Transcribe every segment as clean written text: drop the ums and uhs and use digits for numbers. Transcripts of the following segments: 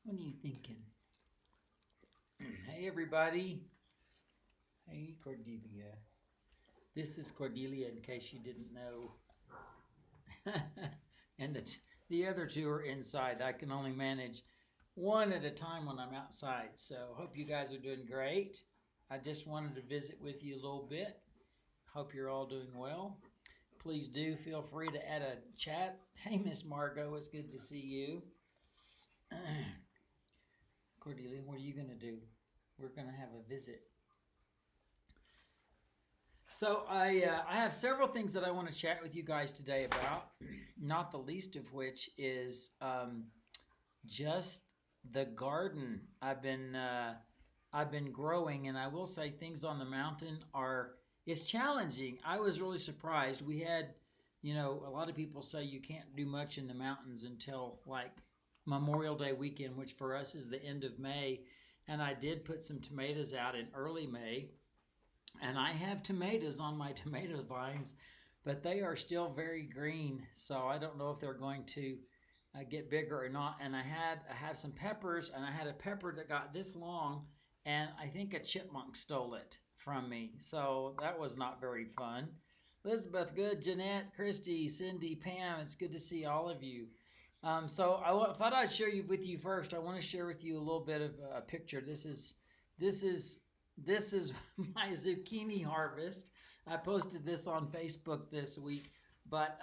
What are you thinking? Hey, everybody. Hey, Cordelia. This is Cordelia, in case you didn't know. And the other two are inside. I can only manage one at a time when I'm outside. So, hope you guys are doing great. I just wanted to visit with you a little bit. Hope you're all doing well. Please do feel free to add a chat. Hey, Miss Margot, it's good to see you. Cordelia, what are you going to do? We're going to have a visit. So I have several things that I want to chat with you guys today about, not the least of which is just the garden I've been growing, and I will say things on the mountain it's challenging. I was really surprised. We had, a lot of people say you can't do much in the mountains until like Memorial Day weekend, which for us is the end of May, and I did put some tomatoes out in early May. And I have tomatoes on my tomato vines, but they are still very green. So I don't know if they're going to get bigger or not. And I had some peppers, and I had a pepper that got this long, and I think a chipmunk stole it from me. So that was not very fun. Elizabeth, good. Jeanette, Christy, Cindy, Pam, it's good to see all of you. So I thought I'd share with you first. I want to share with you a little bit of a picture. This is my zucchini harvest. I posted this on Facebook this week, but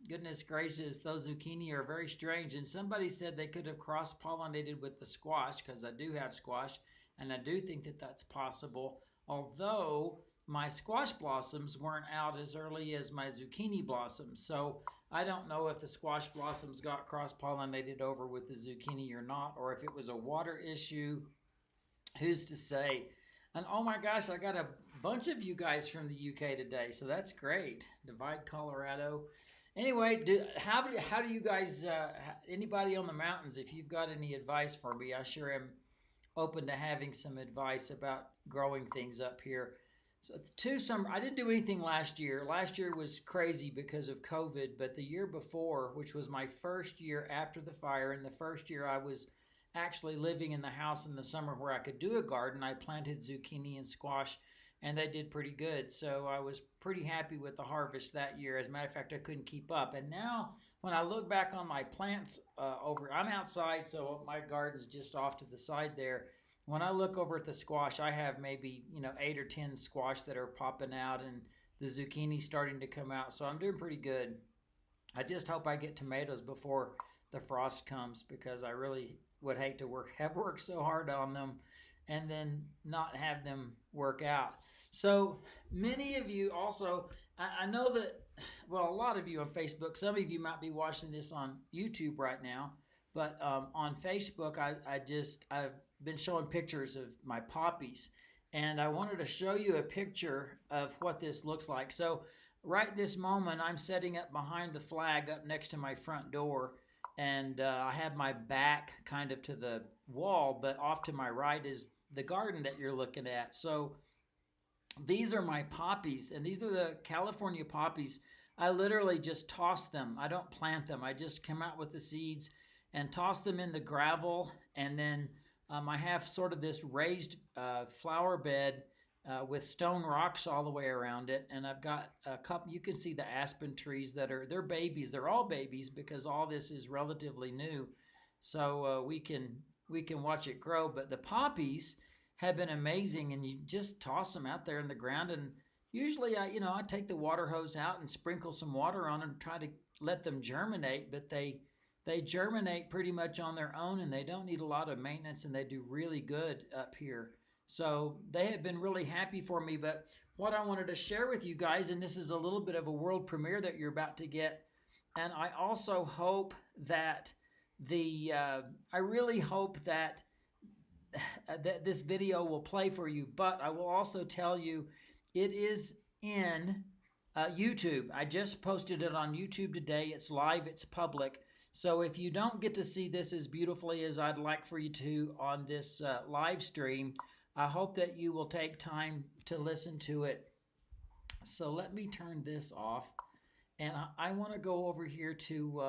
goodness gracious, those zucchini are very strange. And somebody said they could have cross-pollinated with the squash, because I do have squash, and I do think that that's possible. Although my squash blossoms weren't out as early as my zucchini blossoms, so I don't know if the squash blossoms got cross-pollinated over with the zucchini or not, or if it was a water issue. Who's to say? And oh my gosh, I got a bunch of you guys from the UK today, so that's great. Divide, Colorado. Anyway, how do you guys, anybody on the mountains, if you've got any advice for me, I sure am open to having some advice about growing things up here. So I didn't do anything last year. Last year was crazy because of COVID, but the year before, which was my first year after the fire, and the first year I was actually living in the house in the summer where I could do a garden, I planted zucchini and squash, and they did pretty good. So I was pretty happy with the harvest that year. As a matter of fact, I couldn't keep up. And now when I look back on my plants I'm outside, so my garden's just off to the side there. When I look over at the squash, I have maybe 8 or 10 squash that are popping out, and the zucchini starting to come out. So I'm doing pretty good. I just hope I get tomatoes before the frost comes, because I really would hate to have worked so hard on them and then not have them work out. So many of you also, I know that, well, a lot of you on Facebook, some of you might be watching this on YouTube right now, but on Facebook, I've been showing pictures of my poppies, and I wanted to show you a picture of what this looks like. So right this moment, I'm setting up behind the flag up next to my front door, and I have my back kind of to the wall, but off to my right is the garden that you're looking at. So these are my poppies, and these are the California poppies. I literally just toss them. I don't plant them. I just come out with the seeds and toss them in the gravel, and then I have sort of this raised flower bed with stone rocks all the way around it, and I've got a couple. You can see the aspen trees they're babies. They're all babies because all this is relatively new, so we can watch it grow. But the poppies have been amazing, and you just toss them out there in the ground, and usually I take the water hose out and sprinkle some water on them, and try to let them germinate. But they germinate pretty much on their own, and they don't need a lot of maintenance, and they do really good up here. So they have been really happy for me. But what I wanted to share with you guys, and this is a little bit of a world premiere that you're about to get, and I also hope that I really hope that this video will play for you. But I will also tell you, it is in YouTube. I just posted it on YouTube today. It's live. It's public. So if you don't get to see this as beautifully as I'd like for you to on this live stream, I hope that you will take time to listen to it. So let me turn this off, and I want to go over here to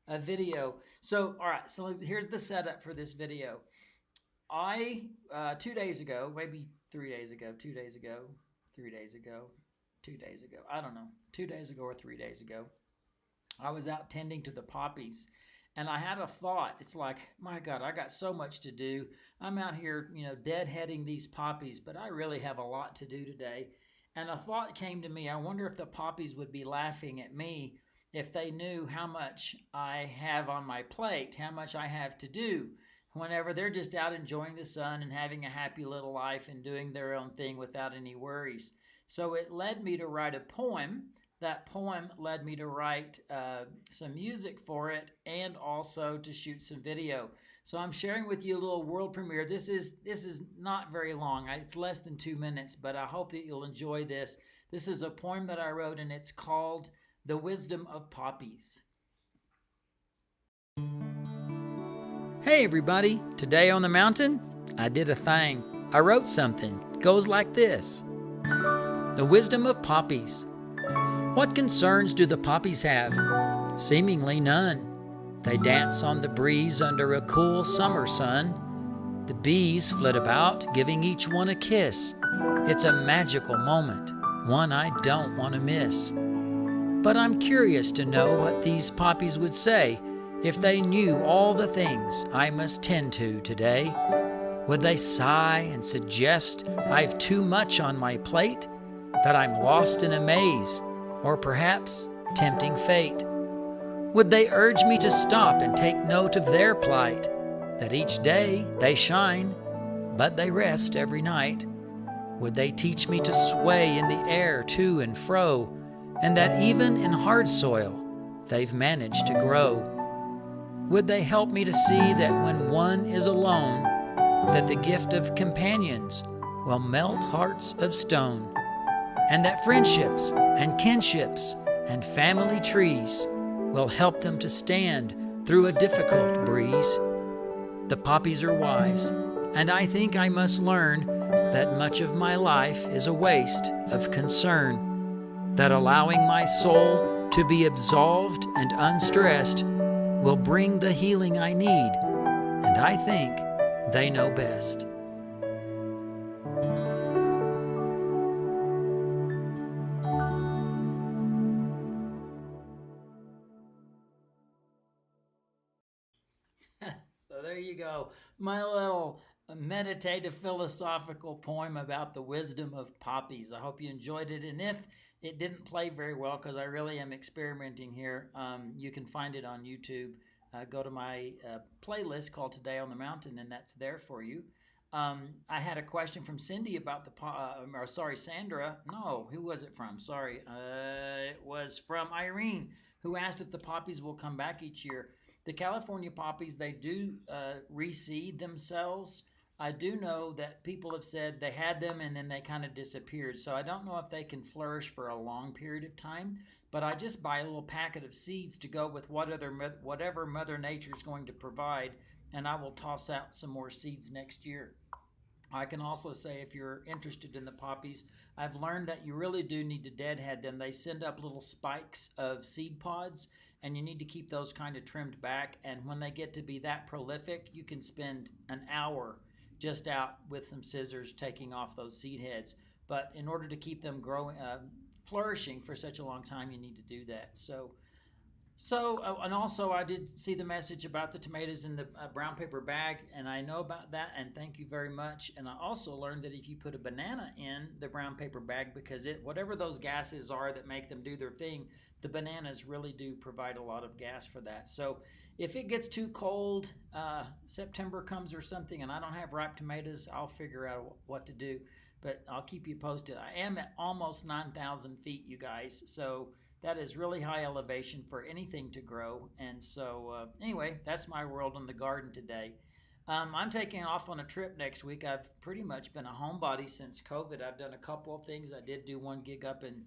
a video. So, all right. So here's the setup for this video. I 2 days ago, maybe 3 days ago, 2 days ago, 3 days ago, 2 days ago. I don't know, 2 days ago or 3 days ago. I was out tending to the poppies, and I had a thought. It's like, my God, I got so much to do. I'm out here, deadheading these poppies, but I really have a lot to do today. And a thought came to me. I wonder if the poppies would be laughing at me if they knew how much I have on my plate, how much I have to do, whenever they're just out enjoying the sun and having a happy little life and doing their own thing without any worries. So it led me to write a poem. That poem led me to write some music for it and also to shoot some video. So I'm sharing with you a little world premiere. This is not very long. It's less than 2 minutes, but I hope that you'll enjoy this. This is a poem that I wrote, and it's called The Wisdom of Poppies. Hey everybody, today on the mountain, I did a thing. I wrote something. It goes like this. The Wisdom of Poppies. What concerns do the poppies have? Seemingly none. They dance on the breeze under a cool summer sun. The bees flit about, giving each one a kiss. It's a magical moment, one I don't want to miss. But I'm curious to know what these poppies would say if they knew all the things I must tend to today. Would they sigh and suggest I've too much on my plate, that I'm lost in a maze, or perhaps tempting fate? Would they urge me to stop and take note of their plight, that each day they shine, but they rest every night? Would they teach me to sway in the air to and fro, and that even in hard soil they've managed to grow? Would they help me to see that when one is alone, that the gift of companions will melt hearts of stone, and that friendships and kinships and family trees will help them to stand through a difficult breeze? The poppies are wise, and I think I must learn that much of my life is a waste of concern, that allowing my soul to be absolved and unstressed will bring the healing I need, and I think they know best. So there you go, my little meditative philosophical poem about the wisdom of poppies. I hope you enjoyed it, and if it didn't play very well, because I really am experimenting here, you can find it on YouTube. Go to my playlist called Today on the Mountain, and that's there for you. I had a question from Cindy about Sandra. No, who was it from? Sorry. It was from Irene, who asked if the poppies will come back each year. The California poppies, they do reseed themselves. I do know that people have said they had them and then they kind of disappeared. So I don't know if they can flourish for a long period of time, but I just buy a little packet of seeds to go with whatever Mother Nature is going to provide, and I will toss out some more seeds next year. I can also say, if you're interested in the poppies, I've learned that you really do need to deadhead them. They send up little spikes of seed pods, and you need to keep those kind of trimmed back. And when they get to be that prolific, you can spend an hour just out with some scissors taking off those seed heads. But in order to keep them growing, flourishing for such a long time, you need to do that. And also I did see the message about the tomatoes in the brown paper bag, and I know about that, and thank you very much. And I also learned that if you put a banana in the brown paper bag, because whatever those gases are that make them do their thing, the bananas really do provide a lot of gas for that. So if it gets too cold, September comes or something, and I don't have ripe tomatoes, I'll figure out what to do. But I'll keep you posted. I am at almost 9,000 feet, you guys. So that is really high elevation for anything to grow. And so anyway, that's my world in the garden today. I'm taking off on a trip next week. I've pretty much been a homebody since COVID. I've done a couple of things. I did do one gig up in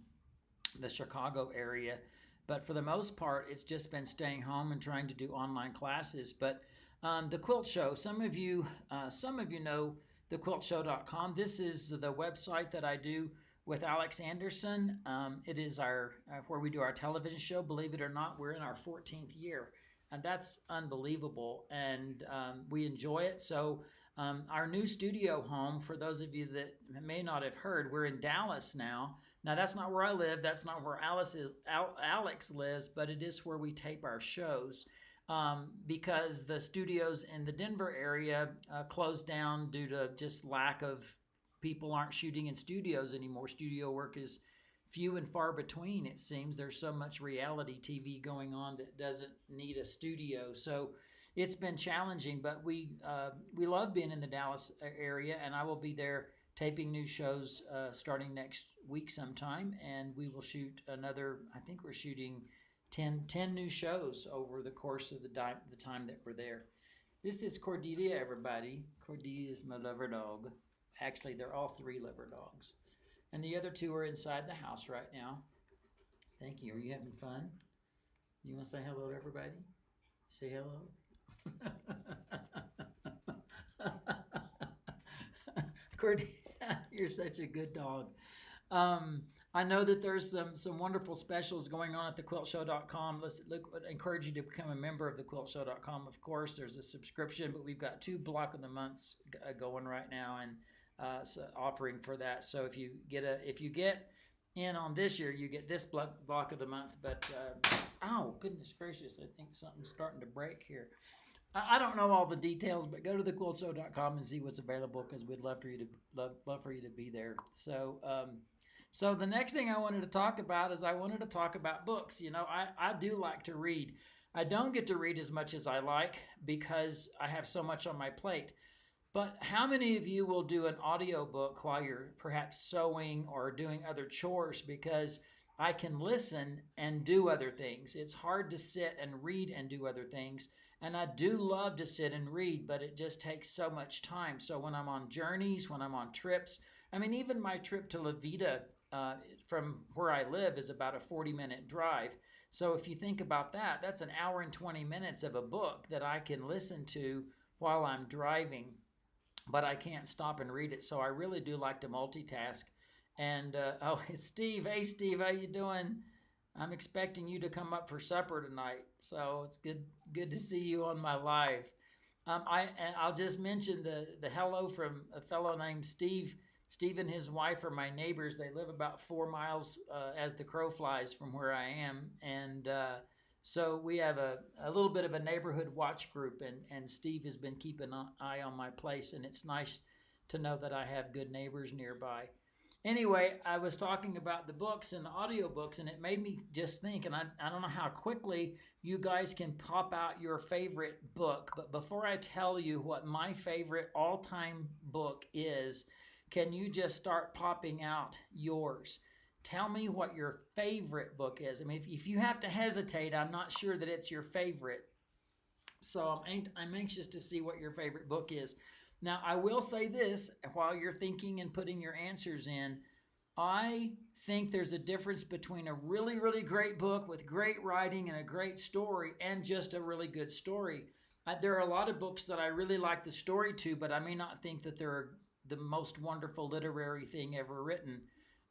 the Chicago area, but for the most part, it's just been staying home and trying to do online classes. But the Quilt Show, some of you know thequiltshow.com. This is the website that I do with Alex Anderson. It is our where we do our television show. Believe it or not, we're in our 14th year. and that's unbelievable. And we enjoy it. So our new studio home, for those of you that may not have heard, we're in Dallas now. Now that's not where I live. That's not where Alex lives, but it is where we tape our shows. Because the studios in the Denver area closed down due to just lack of people aren't shooting in studios anymore. Studio work is few and far between, it seems. There's so much reality TV going on that doesn't need a studio. So it's been challenging, but we love being in the Dallas area, and I will be there taping new shows starting next week sometime, and we will shoot another, I think we're shooting 10 new shows over the course of the time that we're there. This is Cordelia, everybody. Cordelia is my lover dog. Actually, they're all 3 lover dogs. And the other 2 are inside the house right now. Thank you. Are you having fun? You want to say hello to everybody? Say hello. Cordelia, you're such a good dog. I know that there's some wonderful specials going on at thequiltshow.com. Let's encourage you to become a member of thequiltshow.com. Of course, there's a subscription, but we've got 2 block of the months going right now, and so offering for that. So if you get in on this year, you get this block of the month. But oh goodness gracious, I think something's starting to break here. I don't know all the details, but go to thequiltshow.com and see what's available, because we'd love for you to be there. So. So the next thing I wanted to talk about is I wanted to talk about books. You know, I do like to read. I don't get to read as much as I like because I have so much on my plate. But how many of you will do an audiobook while you're perhaps sewing or doing other chores? Because I can listen and do other things. It's hard to sit and read and do other things. And I do love to sit and read, but it just takes so much time. So when I'm on journeys, when I'm on trips, I mean, even my trip to La Vita from where I live is about a 40-minute drive. So if you think about that, that's an hour and 20 minutes of a book that I can listen to while I'm driving, but I can't stop and read it. So I really do like to multitask. And oh, it's Steve. Hey, Steve, how you doing? I'm expecting you to come up for supper tonight. So it's good to see you on my live. I'll just mention the hello from a fellow named Steve. Steve and his wife are my neighbors. They live about 4 miles as the crow flies from where I am. And so we have a little bit of a neighborhood watch group, and Steve has been keeping an eye on my place, and it's nice to know that I have good neighbors nearby. Anyway, I was talking about the books and the audiobooks, and it made me just think, and I don't know how quickly you guys can pop out your favorite book, but before I tell you what my favorite all-time book is, can you just start popping out yours? Tell me what your favorite book is. I mean, if you have to hesitate, I'm not sure that it's your favorite. So I'm anxious to see what your favorite book is. Now, I will say this, while you're thinking and putting your answers in, I think there's a difference between a really, really great book with great writing and a great story and just a really good story. There are a lot of books that I really like the story to, but I may not think that they're the most wonderful literary thing ever written.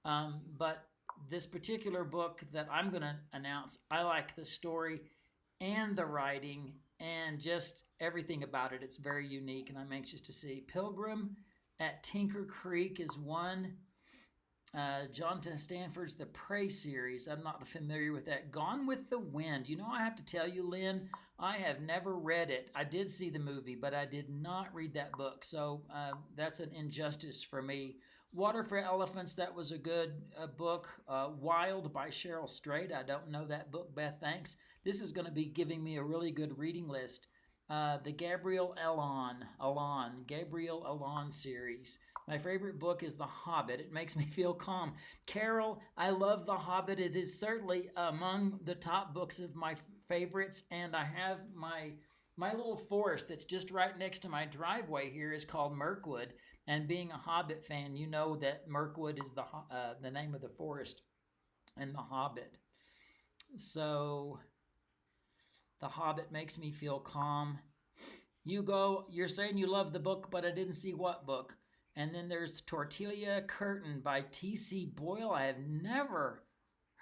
But this particular book that I'm going to announce, I like the story and the writing and just everything about it. It's very unique, and I'm anxious to see. Pilgrim at Tinker Creek is one. Jonathan Stanford's The Prey series. I'm not familiar with that. Gone with the Wind. You know, I have to tell you, Lynn, I have never read it. I did see the movie, but I did not read that book. So that's an injustice for me. Water for Elephants, that was a good book. Wild by Cheryl Strait. I don't know that book, Beth, thanks. This is going to be giving me a really good reading list. The Gabriel Allon series. My favorite book is The Hobbit. It makes me feel calm. Carol, I love The Hobbit. It is certainly among the top books of my favorites, and I have my little forest that's just right next to my driveway here is called Mirkwood, and being a Hobbit fan, you know that Mirkwood is the name of the forest in The Hobbit. So The Hobbit makes me feel calm. You're saying you love the book, but I didn't see what book. And then there's Tortilla Curtain by T.C. Boyle. I have never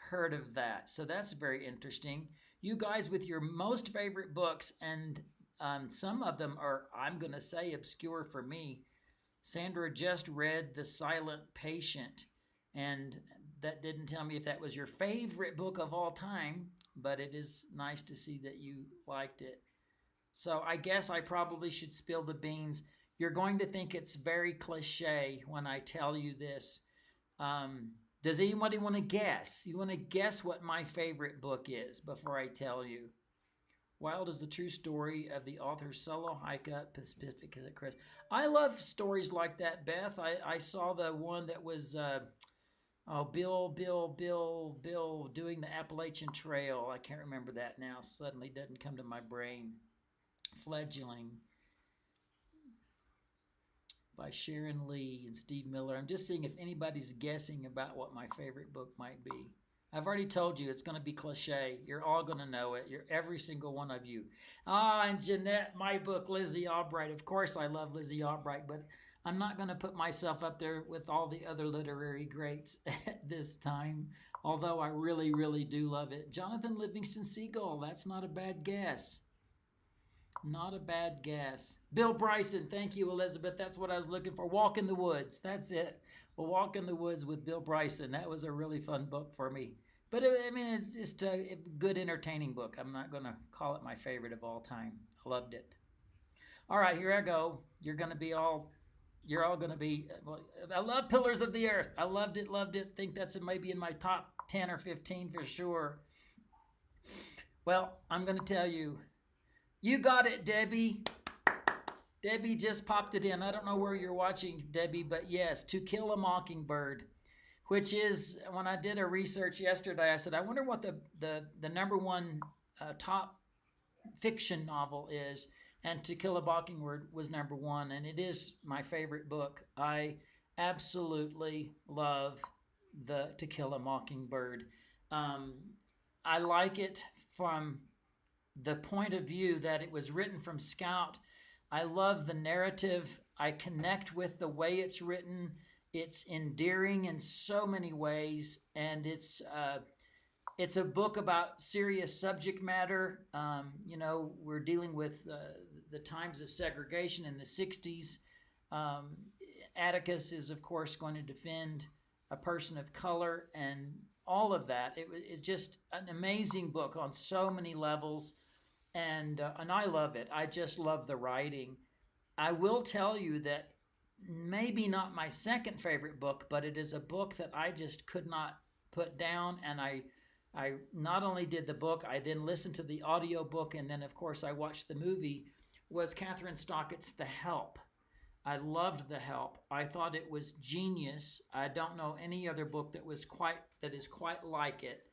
heard of that, so that's very interesting. You guys with your most favorite books, and some of them are, I'm going to say, obscure for me. Sandra just read The Silent Patient, and that didn't tell me if that was your favorite book of all time, but it is nice to see that you liked it. So I guess I probably should spill the beans. You're going to think it's very cliche when I tell you this. Um, does anybody want to guess? You want to guess what my favorite book is before I tell you? Wild is the true story of the author's solo hike up Pacific Crest. I love stories like that, Beth. I saw the one that was Bill doing the Appalachian Trail. I can't remember that now. Suddenly doesn't come to my brain. Fledgling by Sharon Lee and Steve Miller. I'm just seeing if anybody's guessing about what my favorite book might be. I've already told you it's going to be cliche. You're all going to know it. You're every single one of you. And Jeanette, my book, Lizzy Albright. Of course I love Lizzy Albright, but I'm not going to put myself up there with all the other literary greats at this time, although I really, really do love it. Jonathan Livingston Seagull, that's not a bad guess. Not a bad guess. Bill Bryson, thank you, Elizabeth. That's what I was looking for. Walk in the Woods. That's it. Well, Walk in the Woods with Bill Bryson. That was a really fun book for me. But it's just a good, entertaining book. I'm not going to call it my favorite of all time. I loved it. All right, here I go. You're all going to be, well, I love Pillars of the Earth. I loved it. Think that's maybe in my top 10 or 15 for sure. Well, I'm going to tell you, you got it, Debbie. Debbie just popped it in. I don't know where you're watching, Debbie, but yes, To Kill a Mockingbird, which is, when I did a research yesterday, I said, I wonder what the number one top fiction novel is, and To Kill a Mockingbird was number one, and it is my favorite book. I absolutely love To Kill a Mockingbird. I like it from the point of view that it was written from Scout. I love the narrative. I connect with the way it's written. It's endearing in so many ways, and it's a book about serious subject matter. We're dealing with the times of segregation in the 60s. Atticus is, of course, going to defend a person of color and all of that. It's just an amazing book on so many levels. And I love it. I just love the writing. I will tell you that maybe not my second favorite book, but it is a book that I just could not put down. And I not only did the book, I then listened to the audio book, and then of course I watched the movie, was Catherine Stockett's The Help. I loved The Help. I thought it was genius. I don't know any other book that is quite like it.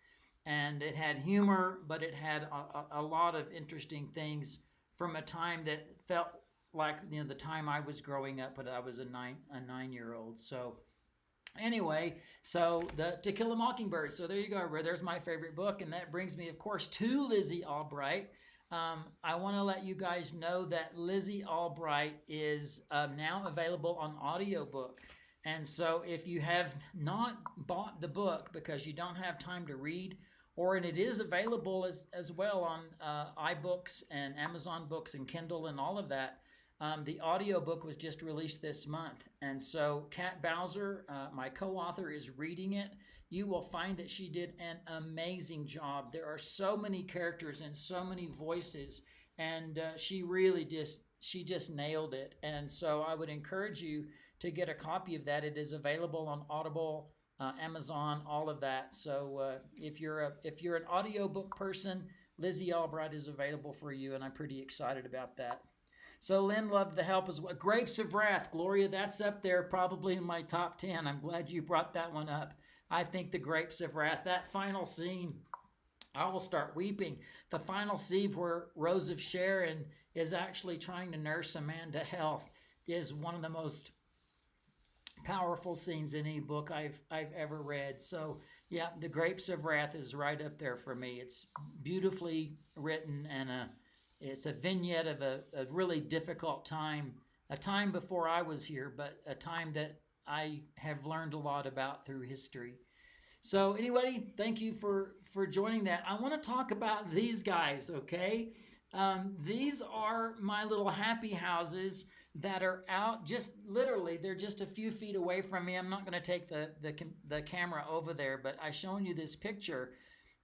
And it had humor, but it had a lot of interesting things from a time that felt like the time I was growing up, but I was a 9-year-old. So anyway, To Kill a Mockingbird. So there you go. There's my favorite book, and that brings me, of course, to Lizzy Albright. I want to let you guys know that Lizzy Albright is now available on audiobook. And so if you have not bought the book because you don't have time to read, and it is available as well on iBooks and Amazon Books and Kindle and all of that. The audiobook was just released this month. And so Kat Bowser, my co-author, is reading it. You will find that she did an amazing job. There are so many characters and so many voices, and she just nailed it. And so I would encourage you to get a copy of that. It is available on Audible, Amazon, all of that. So if you're an audiobook person, Lizzy Albright is available for you, and I'm pretty excited about that. So Lynn loved The Help as well. Grapes of Wrath, Gloria, that's up there probably in my top 10. I'm glad you brought that one up. I think The Grapes of Wrath, that final scene, I will start weeping. The final scene where Rose of Sharon is actually trying to nurse a man to health is one of the most powerful scenes in any book I've ever read. So yeah, The Grapes of Wrath is right up there for me. It's beautifully written, and it's a vignette of a really difficult time, a time before I was here, but a time that I have learned a lot about through history. So anybody, thank you for joining that. I want to talk about these guys, okay? These are my little happy houses that are out just literally. They're just a few feet away from me. I'm not going to take the camera over there, but I shown you this picture.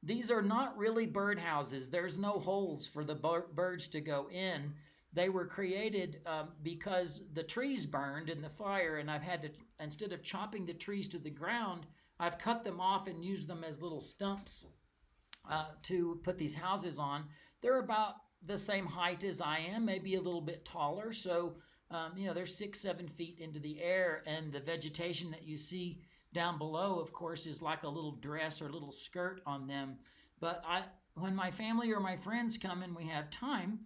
These are not really bird houses. There's no holes for the birds to go in. They were created because the trees burned in the fire, and I've had to, instead of chopping the trees to the ground, I've cut them off and used them as little stumps to put these houses on. They're about the same height as I am, maybe a little bit taller. So, they're 6-7 feet into the air, and the vegetation that you see down below, of course, is like a little dress or a little skirt on them. But when my family or my friends come and we have time,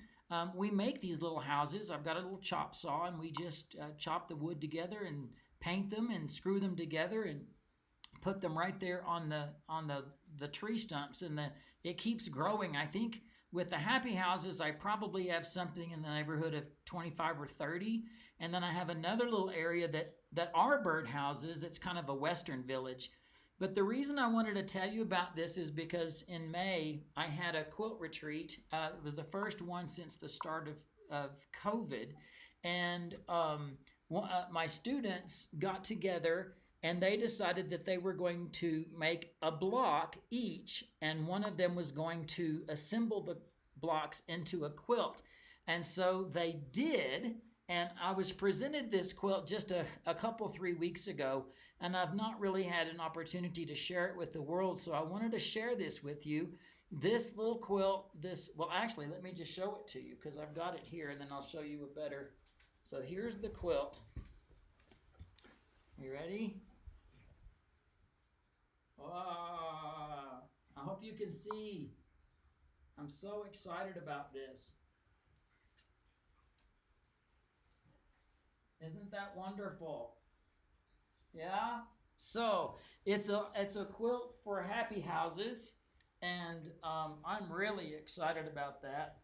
we make these little houses. I've got a little chop saw, and we just chop the wood together and paint them and screw them together and put them right there on the tree stumps, and it keeps growing. I think with the happy houses, I probably have something in the neighborhood of 25 or 30, and then I have another little area that are bird houses. It's kind of a western village. But the reason I wanted to tell you about this is because in May I had a quilt retreat. It was the first one since the start of COVID, and my students got together and they decided that they were going to make a block each, and one of them was going to assemble the blocks into a quilt. And so they did, and I was presented this quilt just a couple, 3 weeks ago, and I've not really had an opportunity to share it with the world, so I wanted to share this with you. This little quilt, well, actually, let me just show it to you, because I've got it here, and then I'll show you a better. So here's the quilt. You ready? Oh, I hope you can see. I'm so excited about this. Isn't that wonderful? Yeah? So it's a quilt for happy houses, and I'm really excited about that.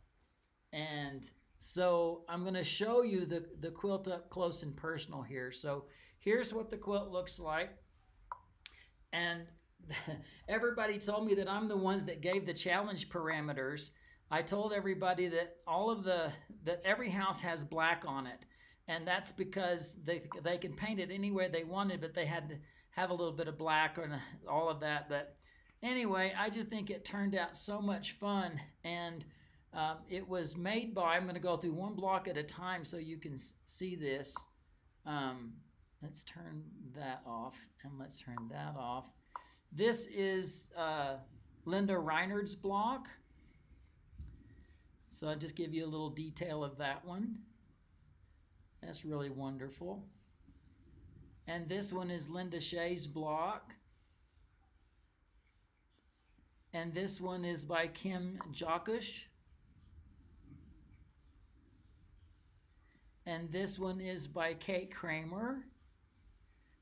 And so I'm going to show you the quilt up close and personal here. So here's what the quilt looks like. And everybody told me that I'm the ones that gave the challenge parameters. I told everybody that that every house has black on it, and that's because they can paint it any way they wanted, but they had to have a little bit of black or all of that. But anyway, I just think it turned out so much fun, and it was made by. I'm going to go through one block at a time so you can see this. Let's turn that off, and let's turn that off. This is Linda Reinard's block. So I'll just give you a little detail of that one. That's really wonderful. And this one is Linda Shea's block. And this one is by Kim Jokush. And this one is by Kate Kramer,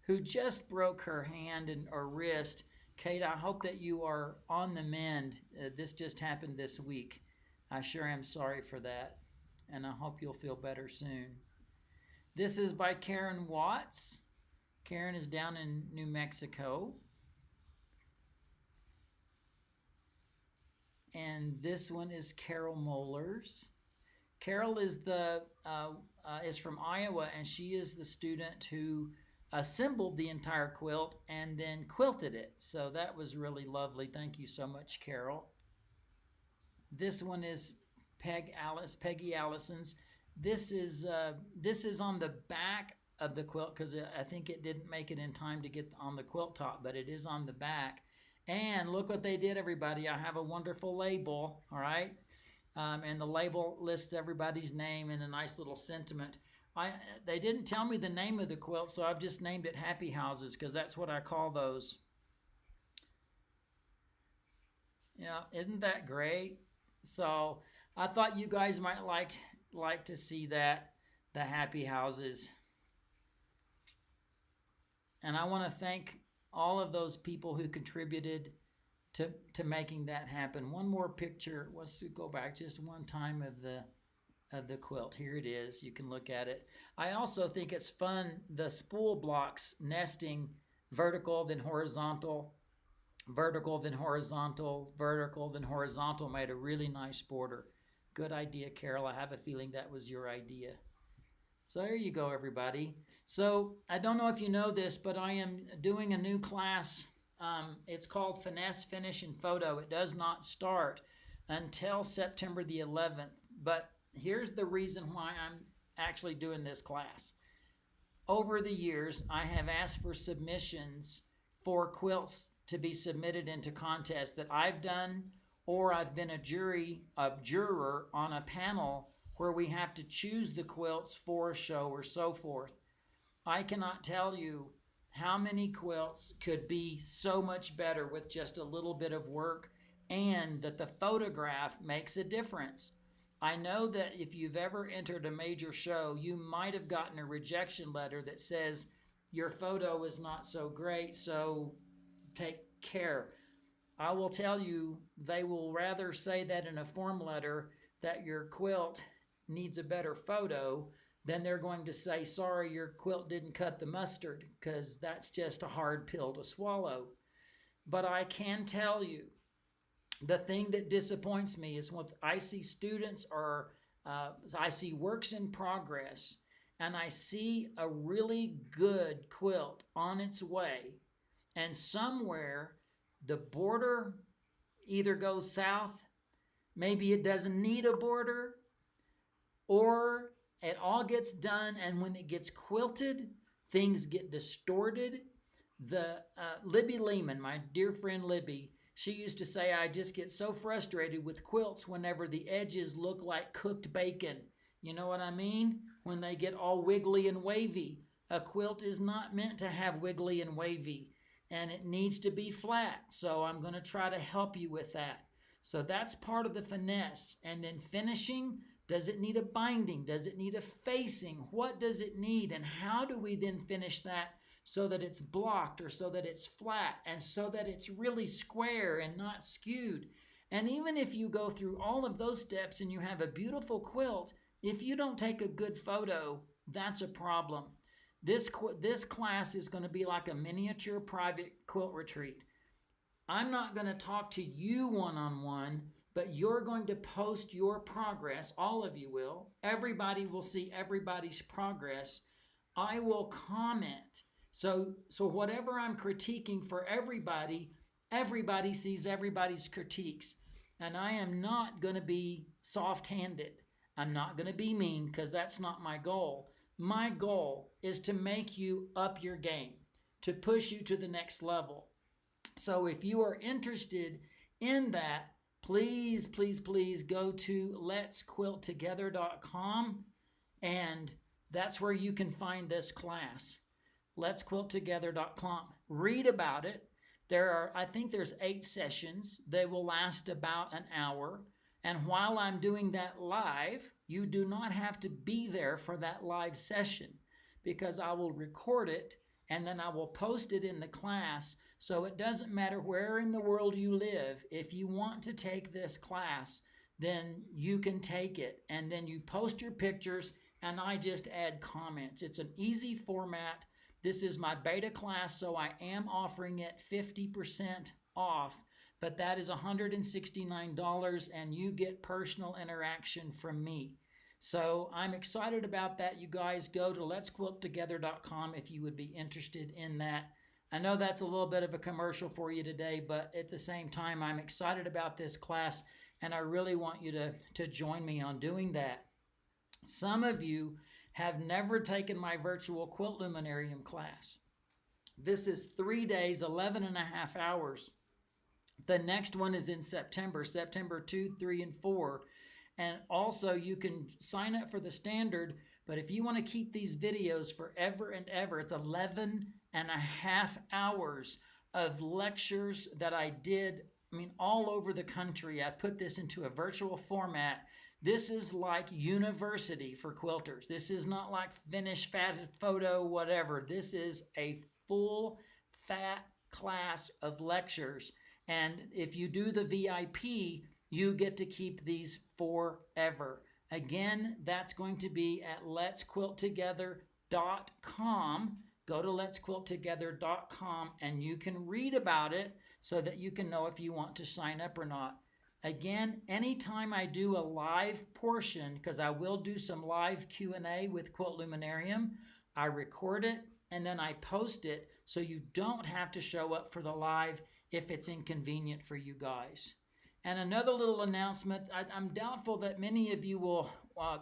who just broke her hand or wrist. Kate, I hope that you are on the mend. This just happened this week. I sure am sorry for that, and I hope you'll feel better soon. This is by Karen Watts. Karen is down in New Mexico. And this one is Carol Mollers. Carol is from Iowa, and she is the student who assembled the entire quilt and then quilted it. So that was really lovely. Thank you so much, Carol. This one is Peggy Allison's. This is on the back of the quilt because I think it didn't make it in time to get on the quilt top, but it is on the back. And look what they did, everybody. I have a wonderful label, all right? And the label lists everybody's name in a nice little sentiment. They didn't tell me the name of the quilt, so I've just named it Happy Houses because that's what I call those. Yeah, isn't that great? So I thought you guys might like to see that, the Happy Houses. And I want to thank all of those people who contributed to making that happen. One more picture. Let's go back just one time of the quilt. Here it is. You can look at it. I also think it's fun, the spool blocks nesting vertical then horizontal. Vertical, then horizontal, vertical, then horizontal made a really nice border. Good idea, Carol. I have a feeling that was your idea. So there you go, everybody. So I don't know if you know this, but I am doing a new class. It's called Finesse, Finish, and Photo. It does not start until September the 11th. But here's the reason why I'm actually doing this class. Over the years, I have asked for submissions for quilts to be submitted into contests that I've done, or I've been a juror on a panel where we have to choose the quilts for a show or so forth. I cannot tell you how many quilts could be so much better with just a little bit of work, and that the photograph makes a difference. I know that if you've ever entered a major show, you might have gotten a rejection letter that says your photo is not so great, so take care. I will tell you, they will rather say that in a form letter that your quilt needs a better photo than they're going to say, sorry, your quilt didn't cut the mustard, because that's just a hard pill to swallow. But I can tell you, the thing that disappoints me is when I see students or I see works in progress, and I see a really good quilt on its way, and somewhere the border either goes south, maybe it doesn't need a border, or it all gets done, and when it gets quilted, things get distorted. Libby Lehman, my dear friend Libby, she used to say, I just get so frustrated with quilts whenever the edges look like cooked bacon. You know what I mean? When they get all wiggly and wavy. A quilt is not meant to have wiggly and wavy, and it needs to be flat. So I'm going to try to help you with that. So that's part of the finesse. And then finishing, does it need a binding? Does it need a facing? What does it need? And how do we then finish that so that it's blocked, or so that it's flat, and so that it's really square and not skewed? And even if you go through all of those steps and you have a beautiful quilt, if you don't take a good photo, that's a problem. This class is going to be like a miniature private quilt retreat. I'm not going to talk to you one-on-one, but you're going to post your progress. All of you will. Everybody will see everybody's progress. I will comment. So whatever I'm critiquing for everybody, everybody sees everybody's critiques. And I am not going to be soft-handed. I'm not going to be mean, because that's not my goal. My goal is to make you up your game, to push you to the next level. So if you are interested in that, please, please, please go to letsquilttogether.com, and that's where you can find this class. Letsquilttogether.com. Read about it. I think there's 8 sessions. They will last about an hour. And while I'm doing that live, you do not have to be there for that live session, because I will record it and then I will post it in the class. So it doesn't matter where in the world you live. If you want to take this class, then you can take it. And then you post your pictures and I just add comments. It's an easy format. This is my beta class, so I am offering it 50% off. But that is $169, and you get personal interaction from me. So I'm excited about that. You guys go to letsquilttogether.com if you would be interested in that. I know that's a little bit of a commercial for you today, but at the same time, I'm excited about this class, and I really want you to join me on doing that. Some of you have never taken my virtual quilt luminarium class. This is 3 days, 11 and a half hours. The next one is in September 2, 3, and 4. And also you can sign up for the standard, but if you want to keep these videos forever and ever, it's 11 and a half hours of lectures that I did, all over the country. I put this into a virtual format. This is like university for quilters. This is not like finished, fat photo, whatever. This is a full fat class of lectures. And if you do the VIP, you get to keep these forever. Again, that's going to be at letsquilttogether.com. Go to letsquilttogether.com and you can read about it. so that you can know if you want to sign up or not. Again, anytime I do a live portion, because I will do some live Q&A with Quilt Luminarium, I record it and then I post it so you don't have to show up for the live if it's inconvenient for you guys. And another little announcement, I'm doubtful that many of you will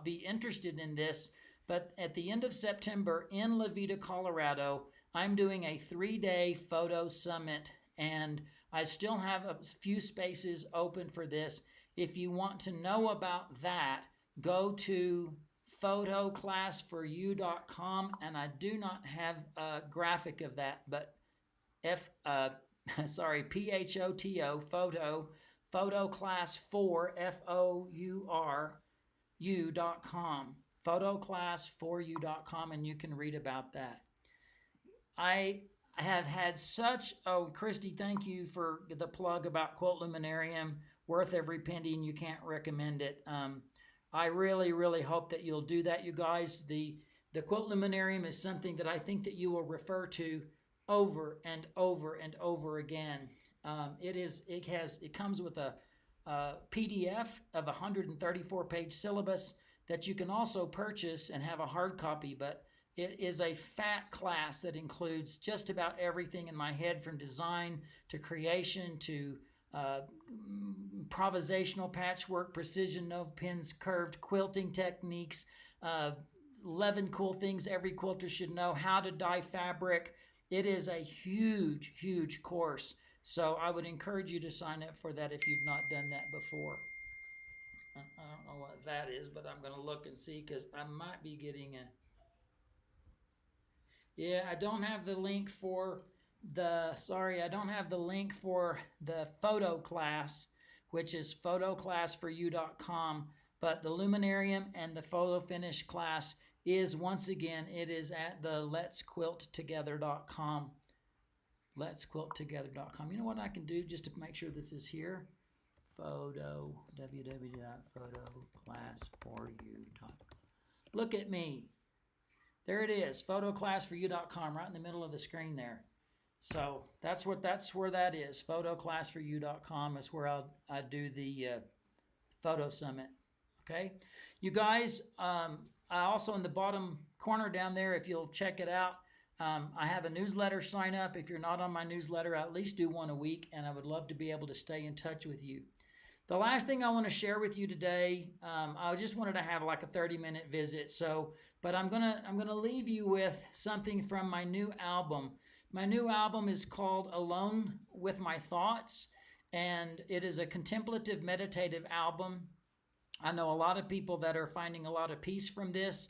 be interested in this, but at the end of September in La Veta, Colorado, I'm doing a 3-day photo summit, and I still have a few spaces open for this. If you want to know about that, go to photoclassforyou.com, and I do not have a graphic of that, but PHOTO, photoclass4, FOURU.com, photoclassforyou.com, and you can read about that. I have had such, Christy, thank you for the plug about Quilt Luminarium, worth every penny, and you can't recommend it. I really, really hope that you'll do that, you guys. The Quilt Luminarium is something that I think that you will refer to over and over and over again. It comes with a PDF of a 134-page syllabus that you can also purchase and have a hard copy, but it is a fat class that includes just about everything in my head, from design to creation to improvisational patchwork, precision no pins, curved quilting techniques, 11 cool things every quilter should know, how to dye fabric. It is a huge, huge course. So I would encourage you to sign up for that if you've not done that before. I don't know what that is, but I'm going to look and see, because I might be getting a... Yeah, I don't have the link for the photo class, which is photoclassforyou.com, but the Luminarium and the photo finish class is, once again, it is at the letsquilttogether.com. Letsquilttogether.com. You know what I can do just to make sure this is here? www.photoclassforyou.com. Look at me. There it is, photoclassforyou.com, right in the middle of the screen there. So that's where that is. Photoclassforyou.com is where I do the photo summit. Okay, you guys. I also, in the bottom corner down there, if you'll check it out, I have a newsletter sign up. If you're not on my newsletter, I at least do one a week, and I would love to be able to stay in touch with you. The last thing I want to share with you today, I just wanted to have like a 30-minute visit. But I'm gonna leave you with something from my new album. My new album is called Alone with My Thoughts, and it is a contemplative, meditative album. I know a lot of people that are finding a lot of peace from this.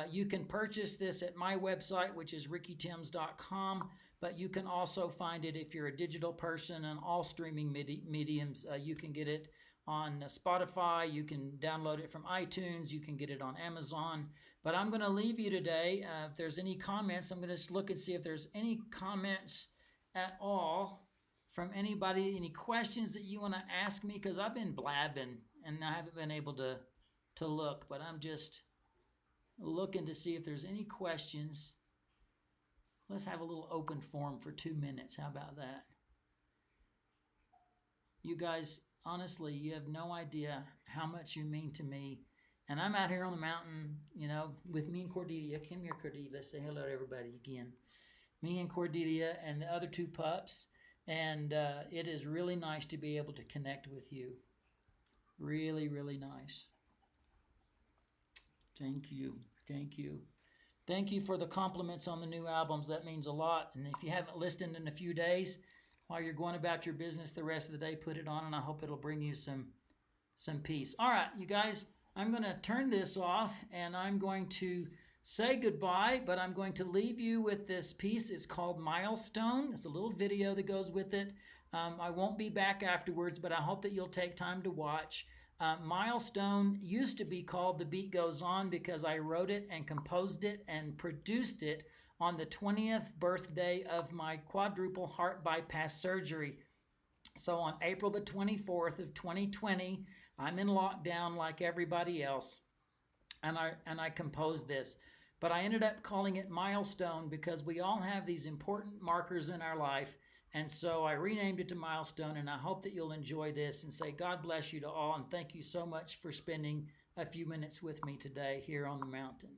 You can purchase this at my website, which is rickytims.com, but you can also find it if you're a digital person on all streaming mediums. You can get it on Spotify, you can download it from iTunes, you can get it on Amazon. But I'm going to leave you today. If there's any comments, I'm going to just look and see if there's any comments at all from anybody, any questions that you want to ask me, because I've been blabbing and I haven't been able to look, but I'm just looking to see if there's any questions. Let's have a little open forum for 2 minutes. How about that? You guys, honestly, you have no idea how much you mean to me. And I'm out here on the mountain, with me and Cordelia. Come here, Cordelia. Let's say hello to everybody again. Me and Cordelia and the other 2 pups. And it is really nice to be able to connect with you. Really, really nice. Thank you. Thank you. Thank you for the compliments on the new albums. That means a lot. And if you haven't listened in a few days, while you're going about your business the rest of the day, put it on, and I hope it'll bring you some peace. All right, you guys, I'm going to turn this off, and I'm going to say goodbye, but I'm going to leave you with this piece. It's called Milestone. It's a little video that goes with it. I won't be back afterwards, but I hope that you'll take time to watch. Milestone used to be called The Beat Goes On because I wrote it and composed it and produced it on the 20th birthday of my quadruple heart bypass surgery. So on April the 24th of 2020, I'm in lockdown like everybody else, and I composed this. But I ended up calling it Milestone because we all have these important markers in our life, And so I renamed it to Milestone, and I hope that you'll enjoy this and say God bless you to all, and thank you so much for spending a few minutes with me today here on the mountain.